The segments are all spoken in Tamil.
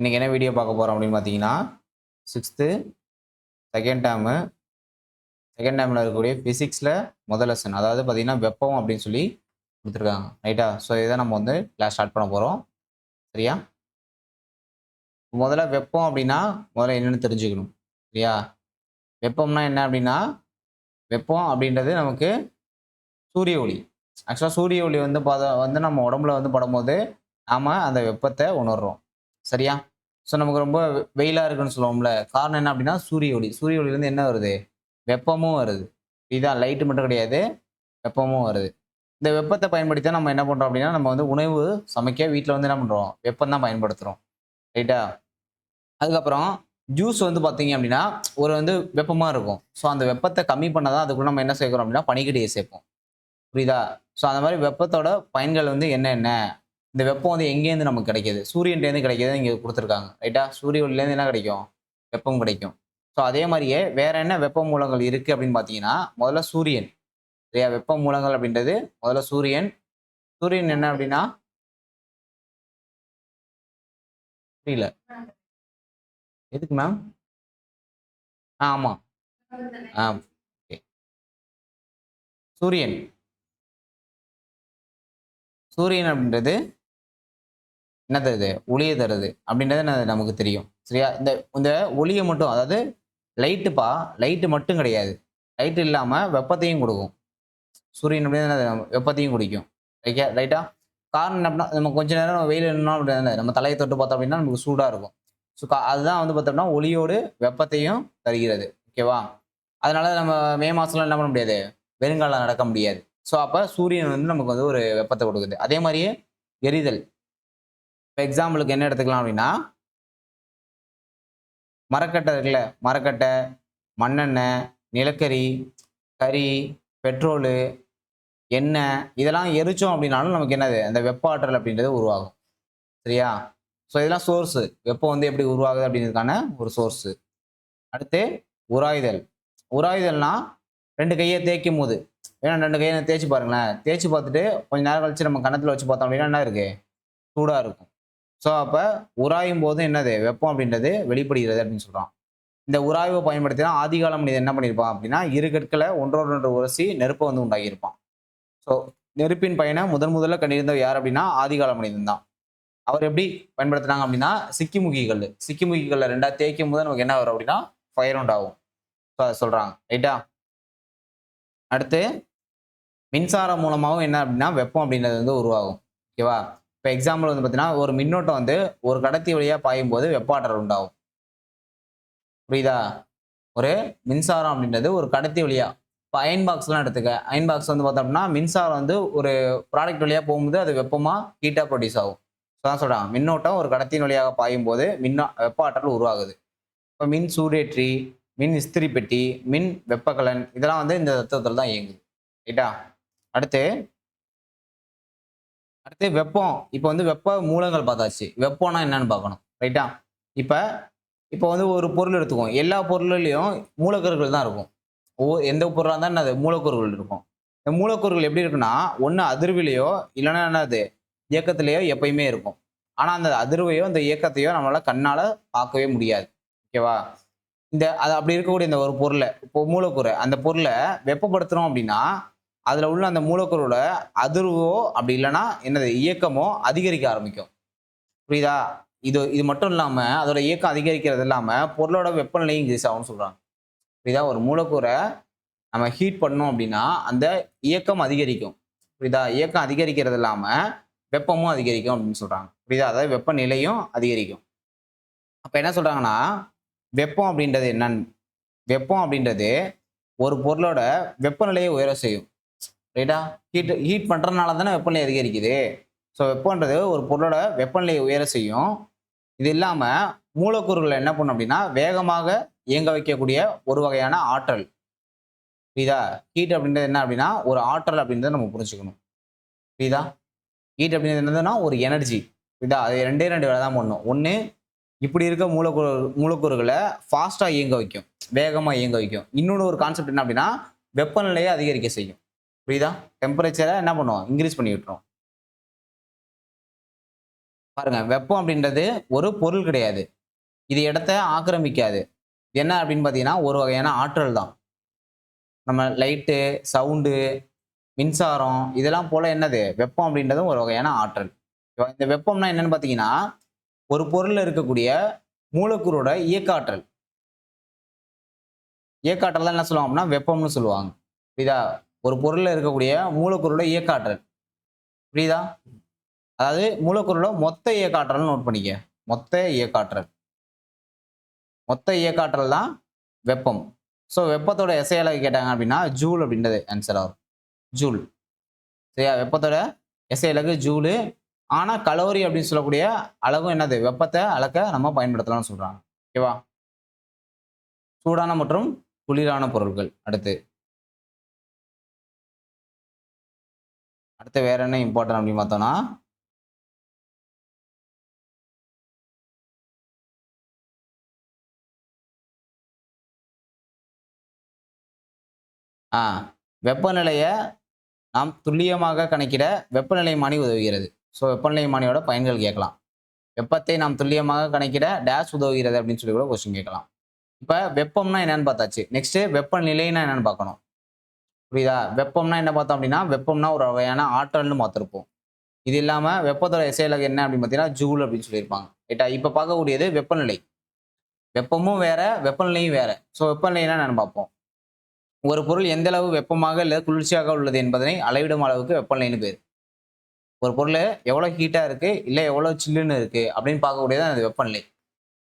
இன்னைக்கு என்ன வீடியோ பார்க்க போறோம் அப்படின்னு பார்த்தீங்கன்னா, 6த் செகண்ட் டேர்மு செகண்ட் டேர்ம்ல இருக்கக்கூடிய பிசிக்ஸ்ல முதல் லெசன். அதாவது பார்த்தீங்கன்னா, வெப்பம் அப்படின்னு சொல்லி குடுத்துருக்காங்க. ரைட்டா? ஸோ இத நம்ம வந்து கிளாஸ் ஸ்டார்ட் பண்ண போறோம். சரியா? முதல்ல வெப்பம் அப்படின்னா, முதல்ல என்னன்னு தெரிஞ்சுக்கணும். சரியா? வெப்பம்னா என்ன அப்படின்னா, வெப்பம் அப்படின்றது நமக்கு சூரிய ஒளி. ஆக்சுவலா சூரிய ஒளி வந்து வந்து நம்ம உடம்புல வந்து படும்போது, நாம அந்த வெப்பத்த உணர்றோம். சரியா? ஸோ நமக்கு ரொம்ப வெயிலா இருக்குன்னு சொல்லுவோம்ல. காரணம் என்ன அப்படின்னா, சூரிய ஒளி. சூரிய ஒளியிலருந்து என்ன வருது? வெப்பமும் வருது. இதான் லைட் மட்டும் கிடையாது, வெப்பமும் வருது. இந்த வெப்பத்த பயன்படுத்தி தான் நம்ம என்ன பண்றோம் அப்படின்னா, நம்ம வந்து உணவு சமைக்க வீட்ல வந்து என்ன பண்றோம்? வெப்பம் தான் பயன்படுத்துறோம். ரைட்டா? அதுக்கப்புறம் ஜூஸ் வந்து பார்த்தீங்க அப்படின்னா, ஒரு வந்து வெப்பமா இருக்கும். ஸோ அந்த வெப்பத்த கம்மி பண்ண தான் அதுக்குள்ள நம்ம என்ன சேர்க்கிறோம் அப்படின்னா, பனிக்கட்டிய சேர்ப்போம். புரியுதா? ஸோ அந்த மாரி வெப்பத்தோட பயன்கள் வந்து என்னென்ன? இந்த வெப்பம் வந்து எங்கேருந்து நமக்கு கிடைக்குது? சூரியன்ட்டேருந்து கிடைக்குதுன்னு இங்க குடுத்துருக்காங்க. ரைட்டா? சூரிய ஒளியிலேருந்து என்ன கிடைக்கும்? வெப்பம் கிடைக்கும். ஸோ அதே மாரியே வேற என்ன வெப்ப மூலங்கள் இருக்கு அப்படின்னு பார்த்தீங்கன்னா, முதல்ல சூரியன். சரியா? வெப்ப மூலங்கள் அப்படின்றது முதல்ல சூரியன். சூரியன் என்ன அப்படின்னா புரியல. எதுக்கு மேம்? ஆமா. ஆ ஓகே. சூரியன். சூரியன் அப்படின்றது என்ன தருது? ஒளிய தருது. அப்படின்றது நமக்கு தெரியும். சரியா? இந்த இந்த ஒளிய மட்டும் அதாவது லைட்டுப்பா, லைட் மட்டும் கிடையாது. லைட் இல்லாம வெப்பத்தையும் குடுக்கும். சூரியன் அப்படின்னா என்னது? வெப்பத்தையும் குடிக்கும். ரைட்டா? காரணம் என்ன அப்படின்னா, நம்ம கொஞ்ச நேரம் வெயில்ல நின்னோம் அப்படின்னா, நம்ம தலைய தொட்டு பார்த்தோம் அப்படின்னா, நமக்கு சூடா இருக்கும். ஸோ அதுதான் வந்து பார்த்தோம்னா, ஒளியோடு வெப்பத்தையும் தருகிறது. ஓகேவா? அதனால நம்ம மே மாசம்லாம் என்ன பண்ண முடியாது? வெறுங்கால்ல நடக்க முடியாது. ஸோ அப்ப சூரியன் வந்து நமக்கு வந்து ஒரு வெப்பத்த குடுக்குது. அதே மாரியே எரிதல். இப்ப எக்ஸாம்பிளுக்கு என்ன எடுத்துக்கலாம் அப்படின்னா, மரக்கட்ட இருக்குல்ல, மரக்கட்ட, மண்ணெண்ணெய், நிலக்கரி, கரி, பெட்ரோலு, எண்ணெய் இதெல்லாம் எரிச்சோம் அப்படின்னாலும் நமக்கு என்னது? அந்த வெப்ப ஆற்றல் அப்படின்றது உருவாகும். சரியா? ஸோ இதெல்லாம் சோர்ஸு. வெப்பம் வந்து எப்படி உருவாகுது அப்படின்றதுக்கான ஒரு சோர்ஸு. அடுத்து உராய்தல். உராய்தல்னா 2 கைய தேய்க்கும்போது, வேணா 2 கைய தேய்ச்சு பாருங்களேன். தேய்ச்சு பார்த்துட்டு கொஞ்ச நேரம் கழிச்சு நம்ம கன்னத்துல வச்சு பார்த்தோம் அப்படின்னா என்ன இருக்கு? சூடா இருக்கும். ஸோ அப்ப உராயும் போது என்னது? வெப்பம் அப்படின்றது வெளிப்படுகிறது அப்படின்னு சொல்றான். இந்த உராய்வ பயன்படுத்தி தான் ஆதிகால மனிதன் என்ன பண்ணியிருப்பான் அப்படின்னா, இரு கற்கள ஒன்றோடொன்று உரசி நெருப்ப வந்து உண்டாக்கியிருப்பான். ஸோ நெருப்பின் பயன முதல்ல கண்டறிந்தவர் யார் அப்படின்னா, ஆதிகால மனிதன் தான். அவர் எப்படி பயன்படுத்துனாங்க அப்படின்னா, சிக்கிமுக்கி கல்லு. சிக்கிமுக்கி கல்ல 2ஆ தேய்க்கும்போது நமக்கு என்ன வரும் அப்படின்னா, ஃபயர் உண்டாகும். ஸோ அத சொல்றாங்க. ரைட்டா? அடுத்து மின்சாரம் மூலமாவும் என்ன அப்படின்னா, வெப்பம் அப்படின்றது வந்து உருவாகும். ஓகேவா? இப்ப எக்ஸாம்பிள் வந்து பார்த்தீங்கன்னா, ஒரு மின்னோட்டம் வந்து ஒரு கடத்தி வழியா பாயும்போது வெப்ப ஆற்றல் உண்டாகும். புரியுதா? ஒரு மின்சாரம் அப்படின்றது ஒரு கடத்தி வழியா இப்ப அயர்ன் பாக்ஸ்லாம் எடுத்துக்க. அயர்ன் பாக்ஸ் வந்து பார்த்தோம் அப்படின்னா, மின்சாரம் வந்து ஒரு ப்ராடக்ட் வழியா போகும்போது அது வெப்பமா, ஹீட்டா புரொடியூஸ் ஆகும். ஸோ அதான் சொல்றாங்க. மின்னோட்டம் ஒரு கடத்தியின் வழியாக பாயும்போது வெப்ப ஆற்றல் உருவாகுது. இப்ப மின் சூடேற்றி, மின் இஸ்திரி பெட்டி, மின் வெப்பக்கலன் இதெல்லாம் வந்து இந்த தத்துவத்துல தான் இயங்குது. ரைட்டா? அடுத்து அடுத்து வெப்பம். இப்ப வந்து வெப்ப மூலங்கள் பார்த்தாச்சு. வெப்பம்னா என்னன்னு பார்க்கணும். ரைட்டா? இப்ப இப்ப வந்து ஒரு பொருள் எடுத்துக்குவோம். எல்லா பொருள்லயும் மூலக்கூறுகள் தான் இருக்கும். எந்த பொருளா இருந்தாலும் என்னது மூலக்கூறுகள் இருக்கும். இந்த மூலக்கூறுகள் எப்படி இருக்குன்னா, ஒண்ணு அதிர்விலயோ, இல்லன்னா என்னது இயக்கத்திலேயோ எப்பயுமே இருக்கும். ஆனா அந்த அதிர்வையோ, அந்த இயக்கத்தையோ நம்மளால கண்ணால பார்க்கவே முடியாது. ஓகேவா? அது அப்படி இருக்கக்கூடிய இந்த ஒரு பொருள, இப்போ மூலக்கூறு, அந்த பொருள வெப்பப்படுத்துறோம் அப்படின்னா, அதுல உள்ள அந்த மூலக்கூறோட அதிர்வோ, அப்படி இல்லன்னா என்னது இயக்கமோ அதிகரிக்க ஆரம்பிக்கும். புரியுதா? இது இது மட்டும் இல்லாம, அதோட இயக்கம் அதிகரிக்கிறது இல்லாம, பொருளோட வெப்பநிலையும் இன்கிரீஸ் ஆகும்னு சொல்றாங்க. புரியுதா? ஒரு மூலக்கூற நம்ம ஹீட் பண்ணோம் அப்படின்னா, அந்த இயக்கம் அதிகரிக்கும். புரியுதா? இயக்கம் அதிகரிக்கிறது இல்லாம, வெப்பமும் அதிகரிக்கும் அப்படின்னு சொல்றாங்க. புரியுதா? அதாவது வெப்பநிலையும் அதிகரிக்கும். அப்ப என்ன சொல்றாங்கன்னா, வெப்பம் அப்படின்றது என்னன்னு வெப்பம் அப்படின்றது ஒரு பொருளோட வெப்பநிலையை உயர செய்யும். ரைட்டா? ஹீட் ஹீட் பண்றதுனால தானே வெப்பநிலை அதிகரிக்குது. ஸோ வெப்பம்ன்றது ஒரு பொருளோட வெப்பநிலையை உயர செய்யும். இது இல்லாம மூலக்கூறுகள என்ன பண்ணும் அப்படின்னா, வேகமாக இயங்க வைக்கக்கூடிய ஒரு வகையான ஆற்றல். புரியுதா? ஹீட் அப்படின்றது என்ன அப்படின்னா, ஒரு ஆற்றல் அப்படின்றத நம்ம புரிஞ்சுக்கணும். புரியுதா? ஹீட் அப்படின்றது என்னதுன்னா, ஒரு எனர்ஜி. புரியுதா? அது 2 வேலை தான் பண்ணும். ஒண்ணு இப்படி இருக்க மூலக்கூறுகள ஃபாஸ்ட்டா இயங்க வைக்கும். வேகமா இயங்க வைக்கும். இன்னொன்னு ஒரு கான்செப்ட் என்ன அப்படின்னா, வெப்பநிலையை அதிகரிக்க செய்யும். புரியுதா? டெம்பரேச்சர என்ன பண்ணும்? இன்கிரீஸ் பண்ணி விட்டுரும். பாருங்க, வெப்பம் அப்படின்றது ஒரு பொருள் கிடையாது. இது இடத்த ஆக்கிரமிக்காது. என்ன அப்படின்னு பார்த்தீங்கன்னா, ஒரு வகையான ஆற்றல் தான். நம்ம லைட்டு, சவுண்டு, மின்சாரம் இதெல்லாம் போல என்னது? வெப்பம் அப்படின்றதும் ஒரு வகையான ஆற்றல். இந்த வெப்பம்னா என்னன்னு பார்த்தீங்கன்னா, ஒரு பொருள்ல இருக்கக்கூடிய மூலக்கூறோட இயக்க ஆற்றல். இயக்க ஆற்றல் தான் என்ன சொல்லுவாங்க அப்படின்னா, வெப்பம்னு சொல்லுவாங்க. புரியுதா? ஒரு பொருள்ல இருக்கக்கூடிய மூலக்கூறோட இயக்க ஆற்றல். புரியுதா? அதாவது மூலக்கூறோட மொத்த இயக்க ஆற்றல்னு நோட் பண்ணிக்க. மொத்த இயக்க ஆற்றல். மொத்த இயக்க ஆற்றல் தான் வெப்பம். ஸோ வெப்பத்தோட எஸ்ஐ அலகு கேட்டாங்க அப்படின்னா, ஜூல் அப்படின்றது ஆன்ஸர் ஆகும். ஜூல். சரியா? வெப்பத்தோட எஸ்ஐ அலகு ஜூலு. ஆனா கலோரி அப்படின்னு சொல்லக்கூடிய அலகும் என்னது? வெப்பத்த அளக்க நம்ம பயன்படுத்தலாம்னு சொல்றாங்க. ஓகேவா? சூடான மற்றும் குளிரான பொருட்கள். அடுத்து வேற என்ன இம்பார்ட்டன்ட் அப்படின்னு பார்த்தோம்னா, ஆ வெப்பநிலைய நாம் துல்லியமாக கணக்கிட வெப்பநிலைமானி உதவுகிறது. ஸோ வெப்பநிலைமானியோட பயன்கள் கேட்கலாம். வெப்பத்தை நாம் துல்லியமாக கணக்கிட டேஷ் உதவுகிறது அப்படின்னு சொல்லி கூட கொஸ்டின் கேட்கலாம். இப்ப வெப்பம்னா என்னன்னு பார்த்தாச்சு. நெக்ஸ்ட் வெப்பநிலைன்னா என்னன்னு பார்க்கணும். புரியுதா? வெப்பம்னா என்ன பார்த்தோம் அப்படின்னா, வெப்பம்னா ஒரு வகையான ஆற்றல்னு பார்த்திருப்போம். இது இல்லாம வெப்பத்தோட எஸ்ஐ அலகு என்ன அப்படின்னு பார்த்தீங்கன்னா, ஜூல் அப்படின்னு சொல்லியிருப்பாங்க. ரைட்டா? இப்ப பார்க்கக்கூடியது வெப்பநிலை. வெப்பமும் வேற, வெப்பநிலையும் வேற. ஸோ வெப்பநிலைன்னா என்னன்னு பார்ப்போம். ஒரு பொருள் எந்த அளவு வெப்பமாக இல்ல குளிர்ச்சியாக உள்ளது என்பதனை அளவிடும் அளவுக்கு வெப்பநிலைன்னு பேரு. ஒரு பொருள் எவ்வளவு ஹீட்டா இருக்கு, இல்ல எவ்வளவு சில்லுன்னு இருக்கு அப்படின்னு பார்க்கக்கூடியது அது வெப்பநிலை.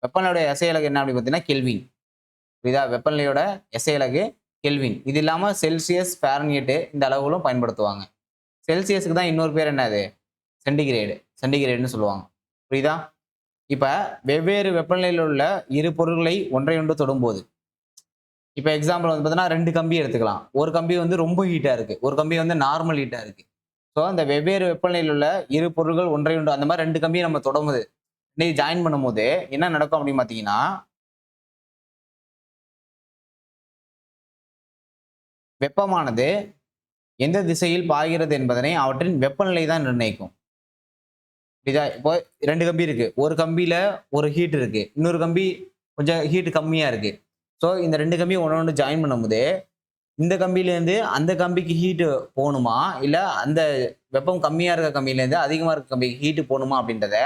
வெப்பநிலையோட எஸ்ஐ அலகு என்ன அப்படின்னு பார்த்தீங்கன்னா, கெல்வின். புரியுதா? வெப்பநிலையோட எஸ்ஐ அலகு கெல்வின். இது இல்லாம செல்சியஸ், ஃபாரன்ஹீட் இந்த அளவுகளும் பயன்படுத்துவாங்க. செல்சியஸ்க்கு தான் இன்னொரு பேர் என்னது? சென்டிகிரேடு. சென்டிகிரேடுன்னு சொல்லுவாங்க. புரியுதா? இப்ப வெவ்வேறு வெப்பநிலையில் உள்ள இரு பொருட்களை ஒன்றையொன்று தொடும்போது, இப்ப எக்ஸாம்பிள் வந்து பார்த்தீங்கன்னா 2 கம்பி எடுத்துக்கலாம். ஒரு கம்பி வந்து ரொம்ப ஹீட்டா இருக்கு. ஒரு கம்பி வந்து நார்மல் ஹீட்டா இருக்கு. ஸோ அந்த வெவ்வேறு வெப்பநிலையில் உள்ள இரு பொருட்கள் ஒன்றையொன்று அந்த மாரி 2 கம்பிய நம்ம தொடும்போது, 2யும் ஜாயின் பண்ணும்போது என்ன நடக்கும் அப்படின்னு பார்த்தீங்கன்னா, வெப்பமானது எந்த திசையில் பாய்கிறது என்பதனை அவற்றின் வெப்பநிலை தான் நிர்ணயிக்கும். புரியுதா? இப்போ 2 கம்பி இருக்கு. ஒரு கம்பியில ஒரு ஹீட் இருக்கு. இன்னொரு கம்பி கொஞ்சம் ஹீட் கம்மியா இருக்கு. ஸோ இந்த 2 கம்பியும் ஒண்ணு ஜாயின் பண்ணும்போது, இந்த கம்பியிலேருந்து அந்த கம்பிக்கு ஹீட் போணுமா? இல்ல அந்த வெப்பம் கம்மியா இருக்க கம்பியிலேருந்து அதிகமா இருக்க கம்பிக்கு ஹீட் போணுமா? அப்படின்றத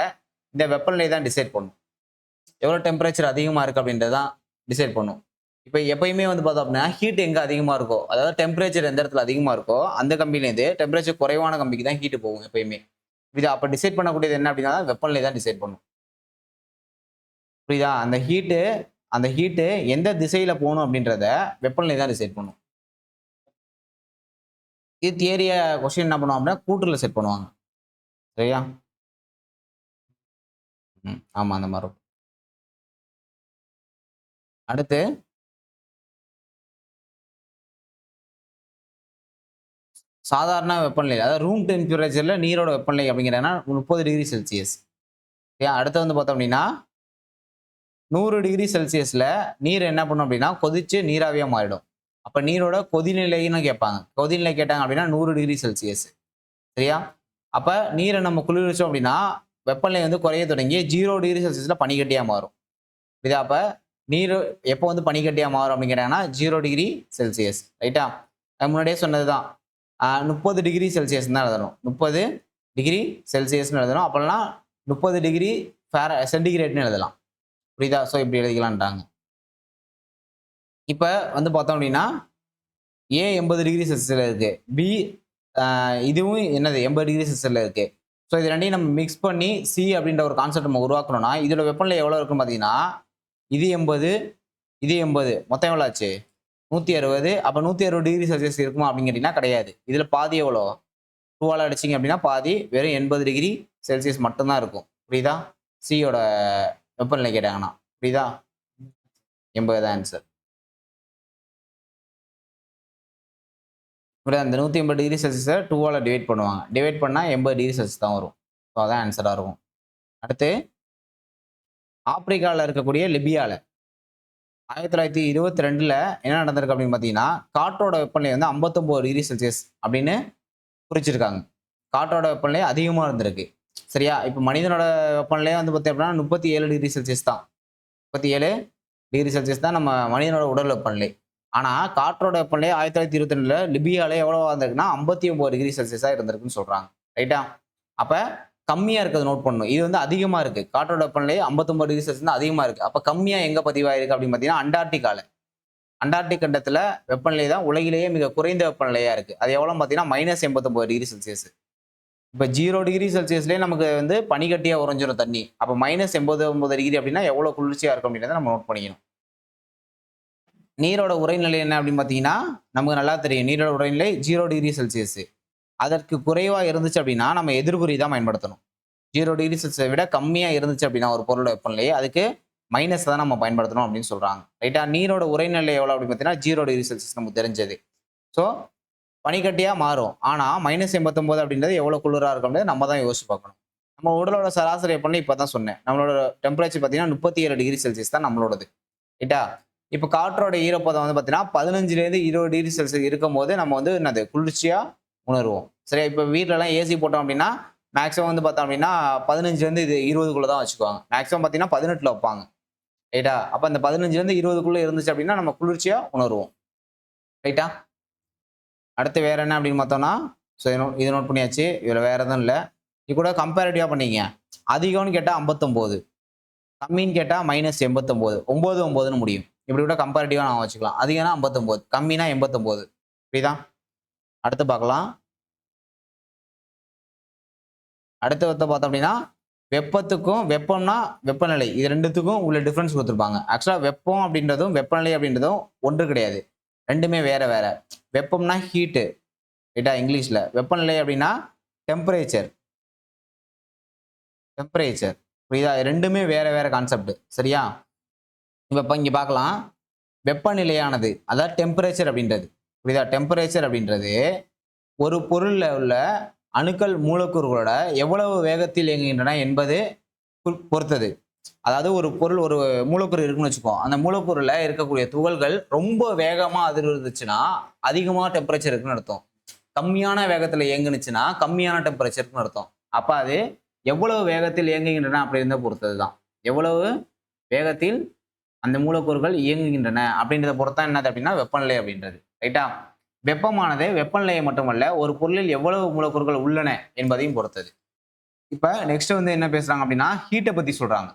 இந்த வெப்பநிலை தான் டிசைட் பண்ணும். எவ்வளோ டெம்பரேச்சர் அதிகமா இருக்கு அப்படின்றத தான் டிசைட் பண்ணும். இப்ப எப்பயுமே வந்து பார்த்தோம் அப்படின்னா, ஹீட் எங்க அதிகமா இருக்கோ, அதாவது டெம்பரேச்சர் எந்த இடத்துல அதிகமா இருக்கோ, அந்த கம்பியிலேருந்து டெம்பரேச்சர் குறைவான கம்பிக்கு தான் ஹீட் போகும் எப்பயுமே. இது அப்ப டிசைட் பண்ணக்கூடியது என்ன அப்படின்னா, வெப்பநிலை தான் டிசைட் பண்ணும். புரியுதா? அந்த ஹீட்டு எந்த திசையில போணும் அப்படின்றத வெப்பநிலை தான் டிசைட் பண்ணும். இது தியரிய கொஸ்டின் என்ன பண்ணுவாங்க அப்படின்னா, கூற்றுல செட் பண்ணுவாங்க. சரியா? ஆமா அந்த மாரி இருக்கும். அடுத்து சாதாரண வெப்பநிலை, அதாவது ரூம் டெம்பரேச்சர்ல நீரோட வெப்பநிலை அப்படிங்கிறதுனா 30 டிகிரி செல்சியஸ். சரியா? அடுத்து வந்து பார்த்தோம் அப்படின்னா, 100 டிகிரி செல்சியஸ்ல நீர் என்ன பண்ணும் அப்படின்னா, கொதிச்சு நீராவியா மாறிடும். அப்ப நீரோட கொதிநிலைன்னு கேட்பாங்க. கொதிநிலை கேட்டாங்க அப்படின்னா 100 டிகிரி செல்சியஸ். சரியா? அப்ப நீரை நம்ம குளிர்விச்சோம் அப்படின்னா, வெப்பநிலை வந்து குறைய தொடங்கி 0 டிகிரி செல்சியஸ்ல பனிக்கட்டியா மாறும். புரியுதா? அப்ப நீர் எப்போ வந்து பனிக்கட்டியா மாறும் அப்படின்னு கேட்டாங்கன்னா, 0 டிகிரி செல்சியஸ். ரைட்டா? நான் முன்னாடியே சொன்னதுதான். 30 டிகிரி செல்சியஸ்ன்னு தான் எழுதணும். 30 டிகிரி செல்சியஸ்ன்னு எழுதணும். அப்பல்லாம் 30 டிகிரி சென்டிகிரேட்ன்னு எழுதலாம். புரியுதா? ஸோ இப்படி எழுதிக்கலான்ட்டாங்க. இப்ப வந்து பார்த்தோம் அப்படின்னா, ஏ 80 டிகிரி செல்சியஸ்ல இருக்கு. பி இதுவும் என்னது 80 டிகிரி செல்சியஸ்ல இருக்கு. ஸோ இது 2யும் நம்ம மிக்ஸ் பண்ணி சி அப்படின்ற ஒரு கான்செப்ட் நம்ம உருவாக்கணும்னா, இதோட வெப்பநிலை எவ்வளோ இருக்குன்னு பார்த்தீங்கன்னா, இது 80, இது 80 மொத்தம் எவ்வளோ ஆச்சு? 160. அப்ப 160 டிகிரி செல்சியஸ் இருக்குமா அப்படின்னு கேட்டீங்கன்னா கிடையாது. இதுல பாதி எவ்வளோ? 2ஆல அடிச்சீங்க அப்படின்னா பாதி வெறும் 80 டிகிரி செல்சியஸ் மட்டும் தான் இருக்கும். புரியுதா? சியோட வெப்பநிலை கேட்டாங்கன்னா. புரியுதா? 80 தான் ஆன்சர். அந்த 180 டிகிரி செல்சியஸ 2ஆல டிவைட் பண்ணுவாங்க. டிவைட் பண்ணா 80 டிகிரி செல்சியஸ் தான் வரும். ஸோ அதான் ஆன்சரா இருக்கும். அடுத்து ஆப்பிரிக்கால இருக்கக்கூடிய லிபியால 1922ல என்ன நடந்திருக்கு அப்படின்னு பார்த்தீங்கன்னா, காற்றோட வெப்பநிலை வந்து 59 டிகிரி செல்சியஸ் அப்படின்னு குறிச்சிருக்காங்க. காற்றோட வெப்பநிலை அதிகமா இருந்திருக்கு. சரியா? இப்ப மனிதனோட வெப்பநிலையே வந்து பார்த்தீங்க அப்படின்னா 37 டிகிரி செல்சியஸ் தான். 37 டிகிரி செல்சியஸ் தான் நம்ம மனிதனோட உடல் வெப்பநிலை. ஆனா காற்றோட வெப்பநிலை 1922ல லிபியால எவ்வளவா இருந்திருக்குன்னா 59 டிகிரி செல்சியஸா இருந்திருக்குன்னு சொல்றாங்க. ரைட்டா? அப்ப கம்மியா இருக்கிறத நோட் பண்ணணும். இது வந்து அதிகமா இருக்கு. காற்றோட வெப்பநிலை 59 டிகிரி செல்சியஸ் தான் அதிகமா இருக்கு. அப்ப கம்மியா எங்க பதிவாயிருக்கு அப்படின்னு பார்த்தீங்கன்னா, அண்டார்டிகால. அண்டார்டிக் கண்டத்துல வெப்பநிலை தான் உலகிலேயே மிக குறைந்த வெப்பநிலையா இருக்கு. அது எவ்வளவுன்னு பார்த்தீங்கன்னா, -89 டிகிரி செல்சியஸ். இப்ப 0 டிகிரி செல்சியஸ்லயே நமக்கு வந்து பனிக்கட்டியா உறைஞ்சிரும் தண்ணி. அப்ப -89 டிகிரி அப்படின்னா எவ்வளவு குளிர்ச்சியா இருக்கும் அப்படின்றத நம்ம நோட் பண்ணிக்கணும். நீரோட உறைநிலை என்ன அப்படின்னு பார்த்தீங்கன்னா, நமக்கு நல்லா தெரியும். நீரோட உறைநிலை 0 டிகிரி செல்சியஸ். அதற்கு குறைவா இருந்துச்சு அப்படின்னா, நம்ம எதிர்குறி தான் பயன்படுத்தணும். 0 டிகிரி செல்சியஸை விட கம்மியா இருந்துச்சு அப்படின்னா ஒரு பொருளோட வெப்பநிலை, அதுக்கு மைனஸ் தான் நம்ம பயன்படுத்தணும் அப்படின்னு சொல்றாங்க. ரைட்டா? நீரோட உறைநிலை எவ்வளவு அப்படின்னு பார்த்தீங்கன்னா, 0 டிகிரி செல்சியஸ் நமக்கு தெரிஞ்சது. ஸோ பனிக்கட்டியா மாறும். ஆனா -89 அப்படின்றது எவ்வளவு குளிரா இருக்கும் அப்படின்றத நம்ம தான் யோசிச்சு பார்க்கணும். நம்ம உடலோட சராசரி வெப்பநிலை இப்ப தான் சொன்னேன். நம்மளோட டெம்பரேச்சர் பார்த்தீங்கன்னா 37 டிகிரி செல்சியஸ் தான் நம்மளோடது. ரைட்டா? இப்ப காற்றோட ஈரப்பதம் வந்து பார்த்தீங்கன்னா 15லேருந்து 20 டிகிரி செல்சியஸ் இருக்கும்போது நம்ம வந்து என்னது குளிர்ச்சியா உணருவோம். சரியா? இப்ப வீட்லலாம் ஏசி போட்டோம் அப்படின்னா, மேக்ஸிமம் வந்து பார்த்தோம் அப்படின்னா 15லேருந்து இது 20க்குள்ள தான் வச்சுக்குவாங்க. மேக்ஸிமம் பார்த்தீங்கன்னா 18ல வைப்பாங்க. ரைட்டா? அப்ப அந்த 15லேருந்து 20க்குள்ள இருந்துச்சு அப்படின்னா நம்ம குளிர்ச்சியா உணருவோம். ரைட்டா? அடுத்து வேற என்ன அப்படின்னு பார்த்தோம்னா, ஸோ இத நோட் பண்ணியாச்சு. இதுல வேற எதுவும் இல்ல. இது கூட கம்பேரிட்டிவா பண்ணீங்க. அதிகம்னு கேட்டா 59, கம்மின்னு கேட்டா -89, 9, 9ன்னு முடியும். இப்படி கூட கம்பேரிட்டிவா நான் வச்சுக்கலாம். அதிகம்னா 59, கம்மினா 89. புரியுதா? அடுத்து பார்க்கலாம். அடுத்து வந்து பார்த்தோம் அப்படின்னா, வெப்பத்துக்கும் வெப்பம்னா வெப்பநிலை. இது 2த்துக்கும் உள்ள டிஃபரன்ஸ் குடுத்திருப்பாங்க. ஆக்சுவலா வெப்பம் அப்படின்றதும், வெப்பநிலை அப்படின்றதும் ஒன்று கிடையாது. 2மே வேற வேற. வெப்பம்னா ஹீட்டு. ரைட்டா? இங்கிலீஷ்ல. வெப்பநிலை அப்படின்னா டெம்பரேச்சர். டெம்பரேச்சர். புரியுதா? 2மே வேற வேற கான்செப்ட். சரியா? இப்ப இங்க பார்க்கலாம். வெப்பநிலையானது, அதாவது டெம்பரேச்சர் அப்படின்றது. புரியுதா? டெம்பரேச்சர் அப்படின்றது ஒரு பொருள்ல உள்ள அணுக்கள், மூலக்கூறுகளோட எவ்வளவு வேகத்தில் இயங்குகின்றன என்பது பொறுத்தது. அதாவது ஒரு பொருள் ஒரு மூலக்கூறு இருக்குன்னு வச்சுக்குவோம். அந்த மூலக்கூறுல இருக்கக்கூடிய துகள்கள் ரொம்ப வேகமா அதிர்ந்துச்சுன்னா, அதிகமா டெம்பரேச்சர் இருக்குன்னு அர்த்தம். கம்மியான வேகத்துல இயங்குனுச்சுன்னா, கம்மியான டெம்பரேச்சர் இருக்குன்னு அர்த்தம். அப்ப அது எவ்வளவு வேகத்தில் இயங்குகின்றன அப்படின்றத பொறுத்தது தான். எவ்வளவு வேகத்தில் அந்த மூலக்கூறுகள் இயங்குகின்றன அப்படின்றத பொறுத்து தான் என்னது அப்படின்னா வெப்பநிலை அப்படின்றது. ரைட்டா? வெப்பமானது வெப்பநிலையை மட்டுமல்ல, ஒரு பொருளில் எவ்வளவு மூலக்கூறுகள் உள்ளன என்பதையும் பொறுத்தது. இப்ப நெக்ஸ்ட் வந்து என்ன பேசுறாங்க அப்படின்னா, ஹீட்ட பத்தி சொல்றாங்க.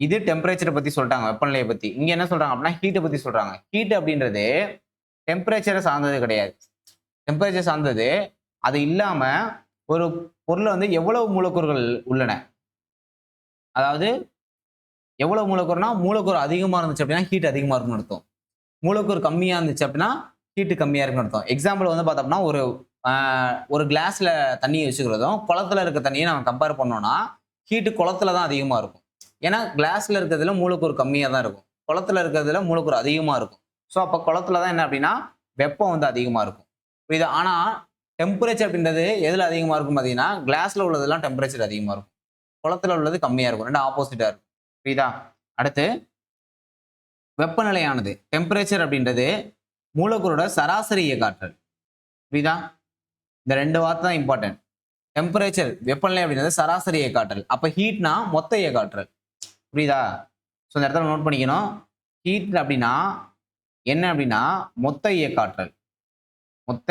இது டெம்பரேச்சர பத்தி சொல்லிட்டாங்க, வெப்பநிலைய பத்தி. இங்க என்ன சொல்றாங்க அப்படின்னா, ஹீட்ட பத்தி சொல்றாங்க. ஹீட் அப்படின்றது டெம்பரேச்சர சார்ந்தது கிடையாது. டெம்பரேச்சர் சார்ந்தது. அது இல்லாம ஒரு பொருள்ல வந்து எவ்வளவு மூலக்கூறுகள் உள்ளன. அதாவது எவ்வளவு மூலக்கூறுனா, மூலக்கூறு அதிகமா இருந்துச்சு அப்படின்னா, ஹீட் அதிகமா இருக்கும்னு அர்த்தம். மூலக்கூறு கம்மியா இருந்துச்சு அப்படின்னா, ஹீட் கம்மியா இருக்குன்னு அர்த்தம். எக்ஸாம்பிள் வந்து பார்த்தோம்னா, அ ஒரு கிளாஸ்ல தண்ணீய வச்சுக்கிறதும், குளத்துல இருக்க தண்ணிய நம்ம கம்பேர் பண்ணோம்னா, ஹீட் குளத்துல தான் அதிகமா இருக்கும். ஏன்னா, கிளாஸ்ல இருக்கிறதுல மூலக்கூறு கம்மியா தான் இருக்கும். குளத்துல இருக்கிறதுல மூலக்கூறு அதிகமா இருக்கும். ஸோ, அப்ப குளத்துல தான் என்ன அப்படின்னா, வெப்பம் வந்து அதிகமா இருக்கும். புரியுதா? ஆனா, டெம்பரேச்சர் அப்படின்றது எதுல அதிகமா இருக்கும் பார்த்தீங்கன்னா, கிளாஸ்ல உள்ளதெல்லாம் டெம்பரேச்சர் அதிகமா இருக்கும். குளத்துல உள்ளது கம்மியா இருக்கும். 2 ஆப்போசிட்டா இருக்கும். புரியுதா? அடுத்து வெப்பநிலையானது டெம்பரேச்சர் அப்படின்றது மூலக்கூறோட சராசரி இயக்க ஆற்றல். புரியுதா? இந்த 2 வார்த்தை தான் இம்பார்ட்டன்ட். டெம்பரேச்சர் வெப்பநிலை அப்படின்றது சராசரி இயக்க ஆற்றல். அப்ப ஹீட்னா மொத்த இயக்க ஆற்றல். புரியுதா? ஸோ இந்த இடத்துல நோட் பண்ணிக்கணும். ஹீட் அப்படின்னா என்ன அப்படின்னா மொத்த இயக்க ஆற்றல். மொத்த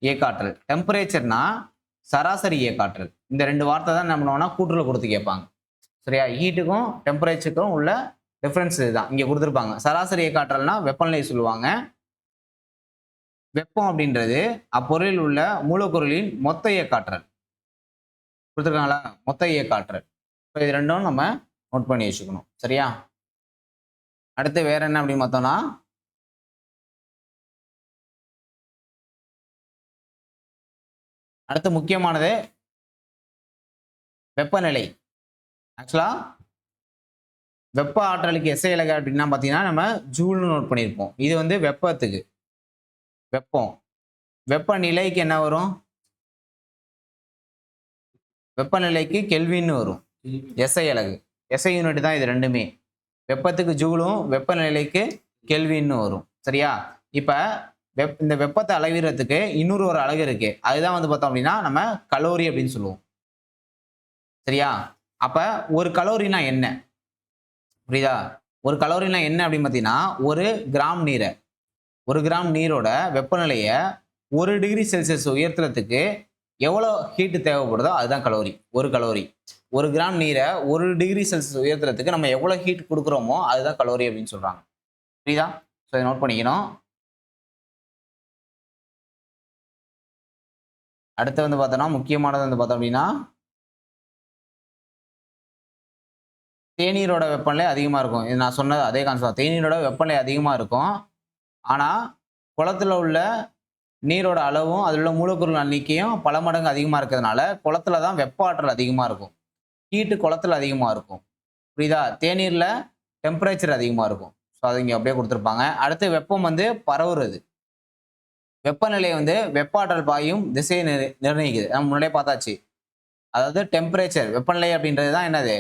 இயக்க ஆற்றல். டெம்பரேச்சர்னா சராசரி இயக்க ஆற்றல். இந்த 2 வார்த்தை தான் என்ன பண்ணுவாங்கன்னா கூட்டுல கொடுத்து கேட்பாங்க. சரியா? ஹீட்டுக்கும் டெம்பரேச்சருக்கும் உள்ள டிஃபரன்ஸ் இதுதான். இங்க குடுத்திருப்பாங்க. சராசரி இயக்க ஆற்றல்னா வெப்பநிலை சொல்லுவாங்க. வெப்பம் அப்படின்றது அப்பொருளில் உள்ள மூலப்பொருளின் மொத்த இயக்க ஆற்றல். குடுத்திருக்காங்களா? மொத்த இயக்க ஆற்றல். இப்ப இது 2ம் நம்ம நோட் பண்ணி வச்சுக்கணும். சரியா? அடுத்து வேற என்ன அப்படின்னு பார்த்தோம்னா, அடுத்து முக்கியமானது வெப்பநிலை. ஆக்சுவலா வெப்ப ஆற்றலுக்கு எஸ்ஐ அலகு அப்படின்னா பார்த்தீங்கன்னா, நம்ம ஜூல்னு நோட் பண்ணியிருப்போம். இது வந்து வெப்பத்துக்கு. வெப்பம். வெப்பநிலைக்கு என்ன வரும்? வெப்பநிலைக்கு கெல்வின்னு வரும். எஸ்ஐ அலகு. எஸ்ஐ யூனிட் தான் இது 2மே. வெப்பத்துக்கு ஜூலும், வெப்பநிலைக்கு கெல்வின்னு வரும். சரியா? இப்ப இந்த வெப்பத்தை அளவிடுறதுக்கு இன்னொரு ஒரு அலகு இருக்கு. அதுதான் வந்து பார்த்தோம் அப்படின்னா, நம்ம கலோரி அப்படின்னு சொல்லுவோம். சரியா? அப்ப ஒரு கலோரினா என்ன? புரியுதா? ஒரு கலோரினா என்ன அப்படின்னு பார்த்தீங்கன்னா, 1 கிராம் நீர 1 கிராம் நீரோட வெப்பநிலைய 1 டிகிரி செல்சியஸ் உயர்த்துறதுக்கு எவ்வளோ ஹீட் தேவைப்படுதோ அதுதான் கலோரி. 1 கலோரி. 1 கிராம் நீர 1 டிகிரி செல்சியஸ் உயர்த்துறதுக்கு நம்ம எவ்வளோ ஹீட் குடுக்குறோமோ அதுதான் கலோரி அப்படின்னு சொல்றாங்க. புரியுதா? ஸோ இத நோட் பண்ணிக்கணும். அடுத்து வந்து பார்த்தோம்னா, முக்கியமானது வந்து பார்த்தோம் அப்படின்னா, தேநீரோட வெப்பநிலை அதிகமா இருக்கும். இது நான் சொன்னது அதே கான்செப்ட் தான். தேநீரோட வெப்பநிலை அதிகமா இருக்கும். ஆனா, குளத்துல உள்ள நீரோட அளவும், அதில உள்ள மூலக்கூறுகள் எண்ணிக்கையும் பல மடங்கு அதிகமா இருக்கிறதுனால, குளத்துல தான் வெப்ப ஆற்றல் அதிகமா இருக்கும். ஹீட் குளத்துல அதிகமா இருக்கும். புரியுதா? தேநீர்ல டெம்பரேச்சர் அதிகமா இருக்கும். ஸோ, அத இங்க அப்படியே குடுத்திருப்பாங்க. அடுத்து வெப்பம் வந்து பரவுறது. வெப்பநிலை வந்து வெப்ப ஆற்றல் பாயும் திசையை நிர்ணயிக்குது. நம்ம முன்னாடியே பார்த்தாச்சு. அதாவது டெம்பரேச்சர் வெப்பநிலை அப்படின்றது தான் என்னது?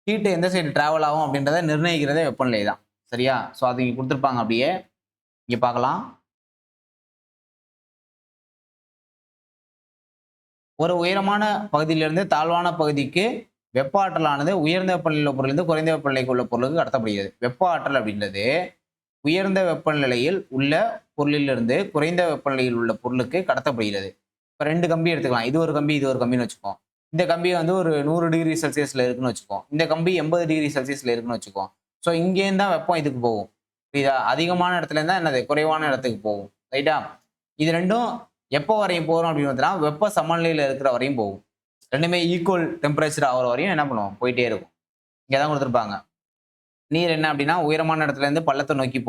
ஹீட் எந்த சைடு டிராவல் ஆகும் அப்படின்றத நிர்ணயிக்கிறதே வெப்பநிலை தான். சரியா? ஸோ, அது இங்க குடுத்திருப்பாங்க அப்படியே. இங்க பார்க்கலாம். ஒரு உயரமான பகுதியிலிருந்து தாழ்வான பகுதிக்கு வெப்ப ஆற்றலானது உயர்ந்த வெப்பநிலையில் உள்ள பொருளிலிருந்து குறைந்த வெப்பநிலைக்கு உள்ள பொருளுக்கு கடத்தப்படுகிறது. வெப்ப ஆற்றல் அப்படின்றது உயர்ந்த வெப்பநிலையில் உள்ள பொருளிலிருந்து குறைந்த வெப்பநிலையில் உள்ள பொருளுக்கு கடத்தப்படுகிறது. இப்ப 2 கம்பி எடுத்துக்கலாம். இது ஒரு கம்பி, இது ஒரு கம்பின்னு வச்சுக்குவோம். இந்த கம்பி வந்து ஒரு 100 டிகிரி செல்சியஸ்ல இருக்குன்னு வச்சுக்குவோம். இந்த கம்பி 80 டிகிரி செல்சியஸ்ல இருக்குன்னு வச்சுக்குவோம். ஸோ இங்கேருந்து தான் வெப்பம் இதுக்கு போகும். புரியுதா? அதிகமான இடத்துல இருந்தா என்னது? குறைவான இடத்துக்கு போகும். ரைட்டா? இது 2ம் எப்போ வரையும் போகும் அப்படின்னு பார்த்தீங்கன்னா, வெப்ப சமநிலையில இருக்கிற வரையும் போகும். 2மே ஈக்குவல் டெம்பரேச்சர் ஆகுற வரையும் என்ன பண்ணும்? போயிட்டே இருக்கும். இங்க தான் குடுத்திருப்பாங்க. நீர் என்ன அப்படின்னா, உயரமான இடத்துல இருந்து பள்ளத்த நோக்கி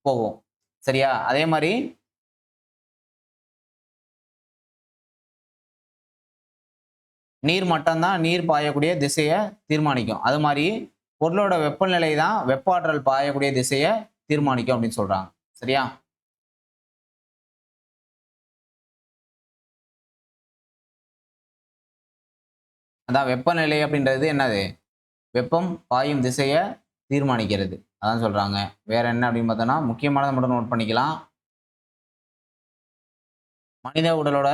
போகும். சரியா? அதே மாரி நீர் மட்டம் தான் நீர் பாயக்கூடிய திசைய தீர்மானிக்கும். அது மாரி பொருளோட வெப்பநிலை தான் வெப்ப ஆற்றல் பாயக்கூடிய திசைய தீர்மானிக்கும் அப்படின்னு சொல்றாங்க. சரியா? அதான் வெப்பநிலை அப்படின்றது என்னது? வெப்பம் பாயும் திசைய தீர்மானிக்கிறது. அதான் சொல்றாங்க. வேற என்ன அப்படின்னு பார்த்தோம்னா, முக்கியமானத மட்டும் நோட் பண்ணிக்கலாம். மனித உடலோட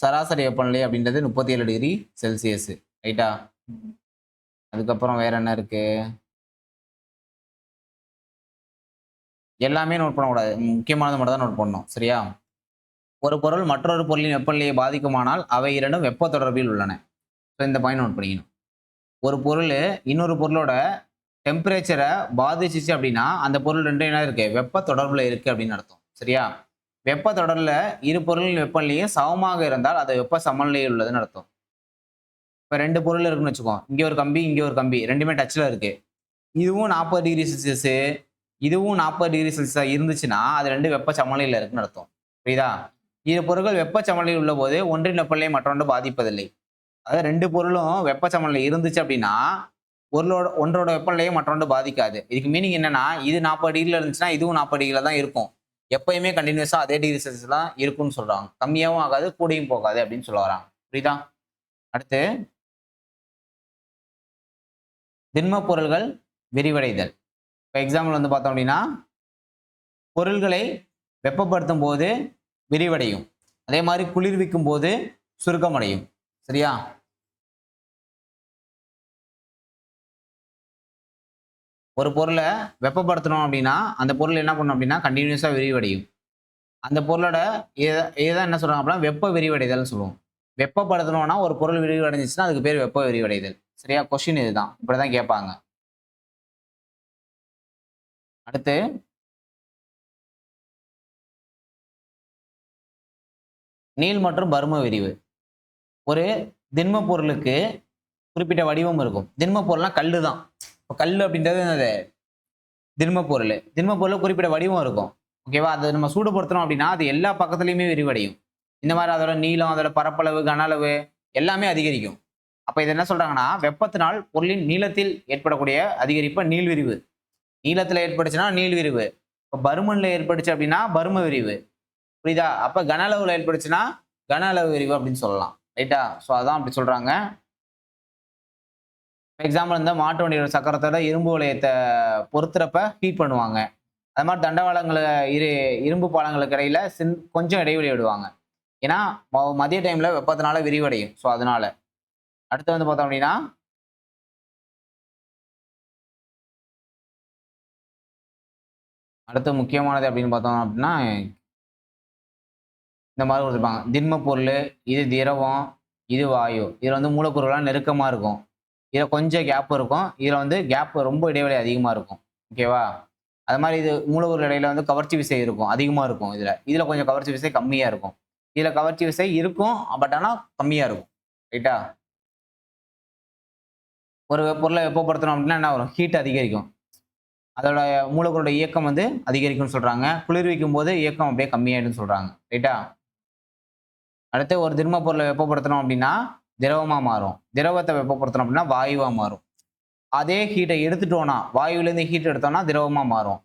சராசரி வெப்பநிலை அப்படின்றது 37 டிகிரி செல்சியஸ். ரைட்டா? அதுக்கப்புறம் வேற என்ன இருக்கு? எல்லாமே நோட் பண்ணக்கூடாது. முக்கியமானது மட்டும் தான் நோட் பண்ணணும். சரியா? ஒரு பொருள் மற்றொரு பொருளின் வெப்பநிலையை பாதிக்குமானால், அவை இரண்டும் வெப்ப தொடர்பில் உள்ளன. ஸோ இந்த பாயிண்ட் நோட் பண்ணிக்கணும். ஒரு பொருளு இன்னொரு பொருளோட டெம்பரேச்சர பாதிச்சுச்சு அப்படின்னா, அந்த பொருள் 2ம் என்ன இருக்கு? வெப்ப தொடர்புல இருக்கு அப்படின்னு அர்த்தம். சரியா? வெப்ப தொடர்ல இரு பொருளின் வெப்பநிலையும் சமமாக இருந்தால், அது வெப்ப சமநிலையில் உள்ளதுன்னு அர்த்தம். இப்ப 2 பொருள் இருக்குன்னு வச்சுக்குவோம். இங்க ஒரு கம்பி, இங்க ஒரு கம்பி. 2மே டச்ல இருக்கு. இதுவும் 40 டிகிரி செல்சியஸ், இதுவும் 40 டிகிரி செல்சியஸா இருந்துச்சுன்னா, அது 2 வெப்ப சமநிலையில இருக்குன்னு அர்த்தம். புரியுதா? இரு பொருட்கள் வெப்ப சமநிலையில் உள்ளபோது, ஒன்றின் வெப்பநிலை மற்றொன்று பாதிப்பதில்லை. அதாவது 2 பொருளும் வெப்ப சமநிலை இருந்துச்சு அப்படின்னா, ஒன்றோட வெப்பநிலையை மற்றொன்று பாதிக்காது. இதுக்கு மீனிங் என்னன்னா, இது 40 டிகிரில இருந்துச்சுன்னா, இதுவும் 40 டிகிரில தான் இருக்கும். எப்பயுமே கன்டினியூஸா அதே டிகிரி செல்சியஸ் தான் இருக்கும்னு சொல்றாங்க. கம்மியாவும் ஆகாது, கூடயும் போகாது அப்படின்னு சொல்ல வராங்க. புரியுதா? அடுத்து திண்மப் பொருள்கள் விரிவடைதல். இப்ப எக்ஸாம்பிள் வந்து பார்த்தோம் அப்படின்னா, பொருள்களை வெப்பப்படுத்தும் போது விரிவடையும். அதே மாரி குளிர்விக்கும் போது சுருக்கமடையும். சரியா? ஒரு பொருள வெப்பப்படுத்தணும் அப்படின்னா, அந்த பொருள் என்ன பண்ணும் அப்படின்னா, கன்டினியூஸா விரிவடையும். அந்த பொருளோட இத இதான் என்ன சொல்றாங்க அப்படின்னா, வெப்ப விரிவடைதல்னு சொல்லுவோம். வெப்பப்படுத்தணும்னா ஒரு பொருள் விரிவடைஞ்சுச்சுன்னா, அதுக்கு பேர் வெப்ப விரிவடைதல். சரியா? கொஸ்டின் இதுதான். இப்படிதான் கேட்பாங்க. அடுத்து நீள் மற்றும் பரும விரிவு. ஒரு திண்ம பொருளுக்கு குறிப்பிட்ட வடிவம் இருக்கும். திண்ம பொருள்னா கல்லு தான். இப்ப கல்லு அப்படின்றது என்னது? திண்ம பொருள். திண்ம பொருள்ல குறிப்பிட்ட வடிவம் இருக்கும். ஓகேவா? அத நம்ம சூடுபடுத்தணும் அப்படின்னா, அது எல்லா பக்கத்துலயுமே விரிவடையும். இந்த மாரி அதோட நீளம், அதோட பரப்பளவு, கன அளவு எல்லாமே அதிகரிக்கும். அப்ப இது என்ன சொல்றாங்கன்னா, வெப்பத்தினால் பொருளின் நீளத்தில் ஏற்படக்கூடிய அதிகரிப்ப நீள்விரிவு. நீளத்துல ஏற்பட்டுச்சுன்னா நீள்விரிவு. இப்ப பருமன்ல ஏற்பட்டுச்சு அப்படின்னா, பரும விரிவு. புரியுதா? அப்ப கன அளவுல ஏற்பட்டுச்சுன்னா, கன அளவு விரிவு அப்படின்னு சொல்லலாம். ரைட்டா? ஸோ அதான் அப்படி சொல்றாங்க. எக்ஸாம்பிள் இந்த மாட்டு வண்டியோட சக்கரத்தோட இரும்பு வளையத்த பொருத்துறப்ப ஹீட் பண்ணுவாங்க. அது மாரி தண்டவாளங்கள இரு இரும்பு பாலங்களுக்கு இடையில கொஞ்சம் இடைவெளி விடுவாங்க. ஏன்னா, மதிய டைம்ல வெப்பத்தினால விரிவடையும். ஸோ அதனால. அடுத்து வந்து பார்த்தோம் அப்படின்னா அடுத்து முக்கியமானது அப்படின்னு பார்த்தோம் அப்படின்னா இந்த மாதிரி கொடுத்துருப்பாங்க. திண்ம பொருள், இது திரவம், இது வாயு. இதுல வந்து மூலக்கூறுகள்லாம் நெருக்கமா இருக்கும். இதுல கொஞ்சம் கேப் இருக்கும். இதுல வந்து கேப் ரொம்ப இடைவெளி அதிகமா இருக்கும். ஓகேவா? அது மாதிரி இது மூலக்கூறு இடையில வந்து கவர்ச்சி விசை இருக்கும். அதிகமா இருக்கும் இதுல. இதுல கொஞ்சம் கவர்ச்சி விசை கம்மியா இருக்கும். இதுல கவர்ச்சி விசை இருக்கும். பட் ஆனா கம்மியா இருக்கும். ரைட்டா? ஒரு பொருளை வெப்பப்படுத்தணும் அப்படின்னா என்ன வரும்? ஹீட் அதிகரிக்கும். அதோட மூலக்கூறோட இயக்கம் வந்து அதிகரிக்கும்னு சொல்றாங்க. குளிர்விக்கும் போது இயக்கம் அப்படியே கம்மியாயிடும்னு சொல்றாங்க. ரைட்டா? அடுத்து ஒரு திண்ம பொருளை வெப்பப்படுத்தணும் அப்படின்னா திரவமா மாறும். திரவத்தை வெப்பப்படுத்தணும் அப்படின்னா வாயுவா மாறும். அதே ஹீட்டை எடுத்துட்டோம்னா வாயுவிலேருந்து ஹீட் எடுத்தோம்னா திரவமா மாறும்.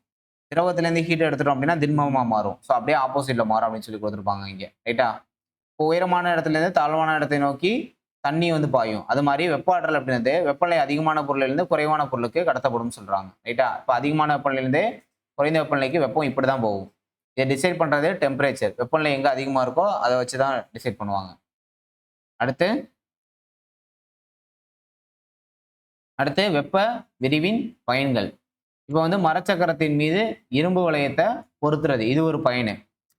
திரவத்திலேருந்து ஹீட் எடுத்துட்டோம் அப்படின்னா திண்மமா மாறும். ஸோ அப்படியே ஆப்போசிட்ல மாறும் அப்படின்னு சொல்லி கொடுத்துருப்பாங்க இங்க. ரைட்டா? இப்போ உயரமான இடத்துல இருந்து தாழ்வான இடத்தை நோக்கி தண்ணி வந்து பாயும். அது மாதிரி வெப்ப ஆற்றல் அப்படின்றது வெப்பநிலை அதிகமான பொருளிலிருந்து குறைவான பொருளுக்கு கடத்தப்படும் சொல்றாங்க. ரைட்டா? இப்போ அதிகமான வெப்பநிலையிலிருந்து குறைந்த வெப்பநிலைக்கு வெப்பம் இப்படிதான் போகும். இதை டிசைட் பண்றது டெம்பரேச்சர். வெப்பநிலை எங்க அதிகமா இருக்கோ அதை வச்சு தான் டிசைட் பண்ணுவாங்க. அடுத்து அடுத்து வெப்ப விரிவின் பயன்கள். இப்போ வந்து மரச்சக்கரத்தின் மீது இரும்பு வளையத்தை பொருத்துறது. இது ஒரு பயனு.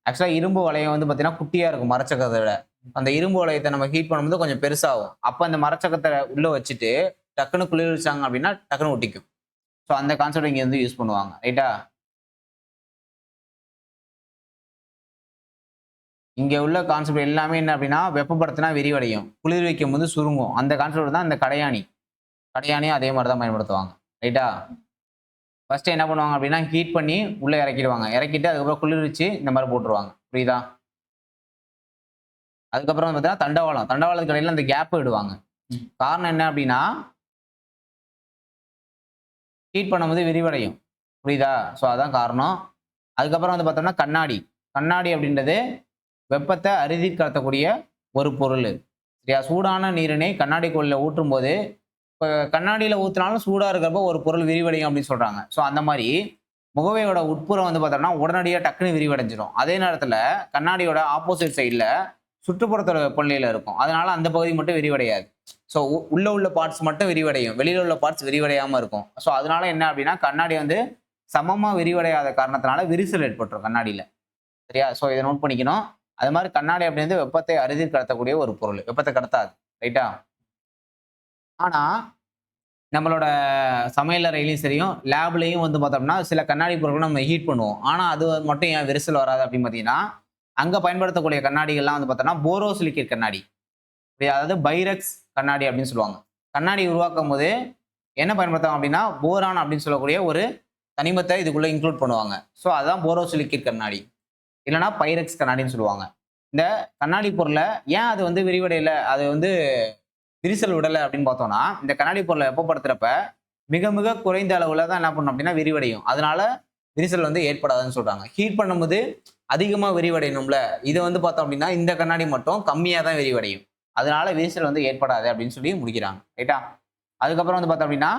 ஆக்சுவலா இரும்பு வளையம் வந்து பார்த்தீங்கன்னா குட்டியா இருக்கும் மரச்சக்கரத்தை விட. அந்த இரும்பு வளையத்தை நம்ம ஹீட் பண்ணும்போது கொஞ்சம் பெருசாகும். அப்ப அந்த மரச்சக்கரத்தை உள்ள வச்சுட்டு டக்குன்னு குளிர்விச்சாங்க அப்படின்னா டக்குன்னு ஒட்டிக்கும். ஸோ அந்த கான்செப்ட் இங்க வந்து யூஸ் பண்ணுவாங்க. ரைட்டா? இங்க உள்ள கான்செப்ட் எல்லாமே என்ன அப்படின்னா வெப்பப்படுத்தினா விரிவடையும். குளிர்விக்கும் போது சுருங்கும். அந்த கான்செப்ட் தான் இந்த கடையாணி. கடையாணியும் அதே மாதிரி தான் பயன்படுத்துவாங்க. ரைட்டா? ஃபர்ஸ்ட் என்ன பண்ணுவாங்க அப்படின்னா ஹீட் பண்ணி உள்ள இறக்கிடுவாங்க. இறக்கிட்டு அதுக்கப்புறம் குளிர்விச்சு இந்த மாதிரி போட்டுருவாங்க. புரியுதா? அதுக்கப்புறம் வந்து பார்த்தீங்கன்னா தண்டவாளம். தண்டவாளத்துக்கு இடையில அந்த கேப் விடுவாங்க. காரணம் என்ன அப்படின்னா ஹீட் பண்ணும்போது விரிவடையும். புரியுதா? ஸோ அதான் காரணம். அதுக்கப்புறம் வந்து பார்த்தோம்னா கண்ணாடி. கண்ணாடி அப்படின்றது வெப்பத்த அரிதில் கடத்தக்கூடிய ஒரு பொருளு. சரியா? சூடான நீரினை கண்ணாடிக்குள்ள ஊற்றும்போது, இப்ப கண்ணாடியில ஊத்துனாலும் சூடா இருக்கிறப்போ ஒரு பொருள் விரிவடையும் அப்படின்னு சொல்றாங்க. ஸோ அந்த மாரி முகவையோட உட்புறம் வந்து பார்த்தோம்னா, உடனடியா டக்குன்னு விரிவடைஞ்சிரும். அதே நேரத்துல கண்ணாடியோட ஆப்போசிட் சைடுல சுற்றுப்புறத்தோட வெப்பநிலையில இருக்கும். அதனால அந்த பகுதி மட்டும் விரிவடையாது. ஸோ உள்ள உள்ள பார்ட்ஸ் மட்டும் விரிவடையும். வெளியில உள்ள பார்ட்ஸ் விரிவடையாம இருக்கும். ஸோ அதனால என்ன அப்படின்னா, கண்ணாடி வந்து சமமா விரிவடையாத காரணத்தினால விரிசல் ஏற்பட்டுரும் கண்ணாடியில. சரியா? ஸோ இத நோட் பண்ணிக்கணும். அது மாரி கண்ணாடி அப்படின்றது வெப்பத்தை அரிதில் கடத்தக்கூடிய ஒரு பொருள். வெப்பத்த கடத்தாது. ரைட்டா? ஆனா, நம்மளோட சமையல் அறையிலயும் சரியும், லேப்லயும் வந்து பார்த்தோம்னா, சில கண்ணாடி பொருட்கள நம்ம ஹீட் பண்ணுவோம். ஆனா, அது மட்டும் ஏன் விரிசல் வராது அப்படின்னு பார்த்தீங்கன்னா, அங்க பயன்படுத்தக்கூடிய கண்ணாடிகள்லாம் வந்து பார்த்தோம்னா, போரோசிலிகேட் கண்ணாடி. அதாவது பைரக்ஸ் கண்ணாடி அப்படின்னு சொல்லுவாங்க. கண்ணாடி உருவாக்கும்போது என்ன பயன்படுத்துவாங்க அப்படின்னா, போரான் அப்படின்னு சொல்லக்கூடிய ஒரு தனிமத்த இதுக்குள்ள இன்க்ளூட் பண்ணுவாங்க. ஸோ அதான் போரோசிலிகேட் கண்ணாடி. இல்லன்னா பைரக்ஸ் கண்ணாடின்னு சொல்லுவாங்க. இந்த கண்ணாடி பொருள ஏன் அது வந்து விரிவடையல, அது வந்து விரிசல் விடல அப்படின்னு பார்த்தோம்னா, இந்த கண்ணாடி பொருள வெப்பப்படுத்துறப்ப மிக மிக குறைந்த அளவுல தான் என்ன பண்ணும் அப்படின்னா விரிவடையும். அதனால விரிசல் வந்து ஏற்படாதுன்னு சொல்றாங்க. ஹீட் பண்ணும்போது அதிகமா விரிவடையணும்ல. இது வந்து பார்த்தோம் அப்படின்னா, இந்த கண்ணாடி மட்டும் கம்மியா தான் விரிவடையும். அதனால விரிசல் வந்து ஏற்படாது அப்படின்னு சொல்லி முடிக்கிறாங்க. ரைட்டா? அதுக்கப்புறம் வந்து பார்த்தோம் அப்படின்னா,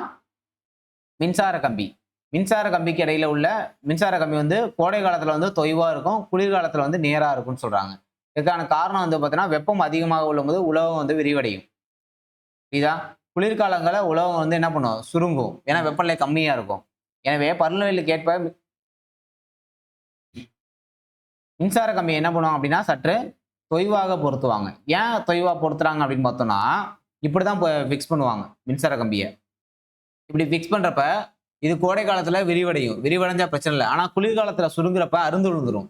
மின்சார கம்பி. மின்சார கம்பிக்கு இடையில உள்ள மின்சார கம்பி வந்து கோடை காலத்துல வந்து தொய்வா இருக்கும். குளிர்காலத்துல வந்து நேரா இருக்கும்னு சொல்றாங்க. இதுக்கான காரணம் வந்து பார்த்தீங்கன்னா, வெப்பம் அதிகமாக உள்ளபோது உலோகம் வந்து விரிவடையும். புரியுதா? குளிர்காலங்கள்ல உலோகம் வந்து என்ன பண்ணும்? சுருங்கும். ஏன்னா வெப்பநிலை கம்மியா இருக்கும். எனவே பருவநிலைக்கு ஏற்ப மின்சார கம்பிய என்ன பண்ணுவாங்க அப்படின்னா, சற்று தொய்வாக பொருத்துவாங்க. ஏன் தொய்வா பொருத்துறாங்க அப்படின்னு பார்த்தோம்னா, இப்படிதான் ஃபிக்ஸ் பண்ணுவாங்க மின்சார கம்பிய. இப்படி ஃபிக்ஸ் பண்றப்ப, இது கோடை காலத்துல விரிவடையும். விரிவடைஞ்சா பிரச்சனை இல்ல. ஆனா குளிர்காலத்துல சுருங்குறப்ப அறுந்து விழுந்துரும்.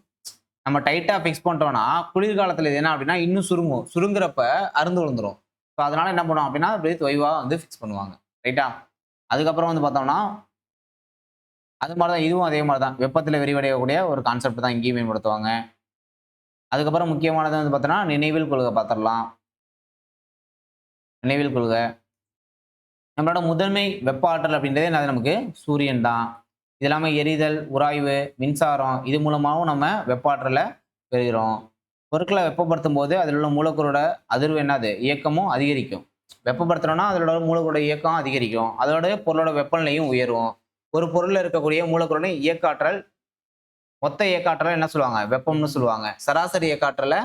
நம்ம டைட்டா ஃபிக்ஸ் பண்ணிட்டோம்னா, குளிர்காலத்துல இது என்ன அப்படின்னா இன்னும் சுருங்கும். சுருங்குறப்ப அறுந்து விழுந்துரும். ஸோ அதனால என்ன பண்ணுவோம் அப்படின்னா, அப்படியே தொய்வா வந்து ஃபிக்ஸ் பண்ணுவாங்க. ரைட்டா? அதுக்கப்புறம் வந்து பார்த்தோம்னா, அது மாரி தான் இதுவும் அதே மாரி தான். வெப்பத்துல விரிவடையக்கூடிய ஒரு கான்செப்ட் தான் இங்கேயும் பயன்படுத்துவாங்க. அதுக்கப்புறம் முக்கியமானது வந்து பார்த்தோம்னா, நினைவில் கொள்க பார்த்துரலாம். நினைவில் கொள்க. நம்மளோட முதன்மை வெப்ப ஆற்றல் அப்படின்றதே என்னது நமக்கு சூரியன் தான். இது இல்லாம எரிதல், உராய்வு, மின்சாரம் இது மூலமாவும் நம்ம வெப்ப ஆற்றல பெறுகிறோம். பொருட்கள வெப்பப்படுத்தும்போது அதில் உள்ள மூலக்கூறோட அதிர்வு என்னது? இயக்கமும் அதிகரிக்கும். வெப்பப்படுத்துனோம்னா அதோட மூலக்கூறோட இயக்கம் அதிகரிக்கும். அதோட பொருளோட வெப்பநிலையும் உயரும். ஒரு பொருள்ல இருக்கக்கூடிய மூலக்கூறோட இயக்க ஆற்றல் மொத்த இயக்க ஆற்றல என்ன சொல்லுவாங்க? வெப்பம்னு சொல்லுவாங்க. சராசரி இயக்க ஆற்றல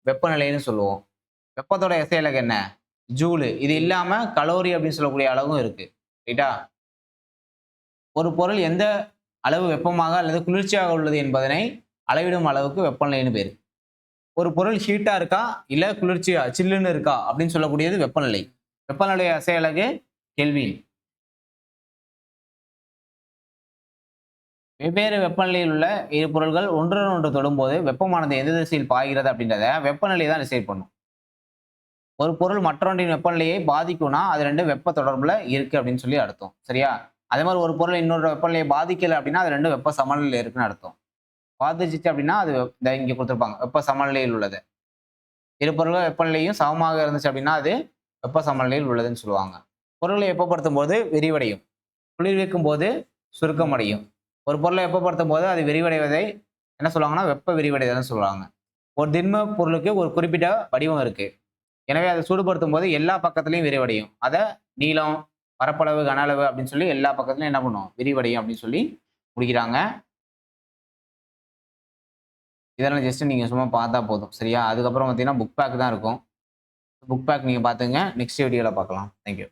வெப்பநிலைன்னு சொல்லுவோம். வெப்பத்தோட எஸ்ஐ அலகு என்ன? ஜூலு. இது இல்லாம கலோரி அப்படின்னு சொல்லக்கூடிய அளவும் இருக்கு. ரைட்டா? ஒரு பொருள் எந்த அளவு வெப்பமாக அல்லது குளிர்ச்சியாக உள்ளது என்பதனை அளவிடும் அளவுக்கு வெப்பநிலைன்னு பேரு. ஒரு பொருள் ஹீட்டா இருக்கா, இல்ல குளிர்ச்சியா சில்லுன்னு இருக்கா அப்படின்னு சொல்லக்கூடியது வெப்பநிலை. வெப்பநிலை அசை அலகு கெல்வின். வெவ்வேறு வெப்பநிலையில் உள்ள இரு பொருள்கள் ஒன்றுடன் ஒன்று தொடும்போது வெப்பமானது எந்த திசையில் பாய்கிறது அப்படின்றத வெப்பநிலை தான் டிசைட் பண்ணும். ஒரு பொருள் மற்றொன்றின் வெப்பநிலையை பாதிக்கும்னா அது 2 வெப்ப தொடர்புல இருக்கு அப்படின்னு சொல்லி அர்த்தம். சரியா? அதே மாதிரி ஒரு பொருள் இன்னொரு வெப்பநிலையை பாதிக்கல அப்படின்னா அது 2 வெப்ப சமநிலையில இருக்குன்னு அர்த்தம். பாதிச்சுச்சு அப்படின்னா அது இங்க கொடுத்திருப்பாங்க. வெப்ப சமநிலையில் உள்ளது. இரு பொருள்கள் வெப்பநிலையும் சமமாக இருந்துச்சு அப்படின்னா அது வெப்ப சமநிலையில் உள்ளதுன்னு சொல்லுவாங்க. பொருளை வெப்பப்படுத்தும் போது விரிவடையும். குளிர்விக்கும் போது சுருக்கமடையும். ஒரு பொருளை வெப்பப்படுத்தும் போது அது விரிவடைவதை என்ன சொல்லுவாங்கன்னா வெப்ப விரிவடைதல்னு சொல்லுவாங்க. ஒரு திண்ம பொருளுக்கு ஒரு குறிப்பிட்ட வடிவம் இருக்கு. எனவே அதை சூடுபடுத்தும் போது எல்லா பக்கத்துலயும் விரிவடையும். அத நீளம், பரப்பளவு, கன அளவு அப்படின்னு சொல்லி எல்லா பக்கத்துலயும் என்ன பண்ணும்? விரிவடையும் அப்படின்னு சொல்லி முடிக்கிறாங்க. இதெல்லாம் ஜஸ்ட் நீங்க சும்மா பார்த்தா போதும். சரியா? அதுக்கப்புறம் பார்த்தீங்கன்னா புக் பேக் தான் இருக்கும். புக் பேக் நீங்க பார்த்துங்க. நெக்ஸ்ட் வீடியோல பார்க்கலாம். Thank you.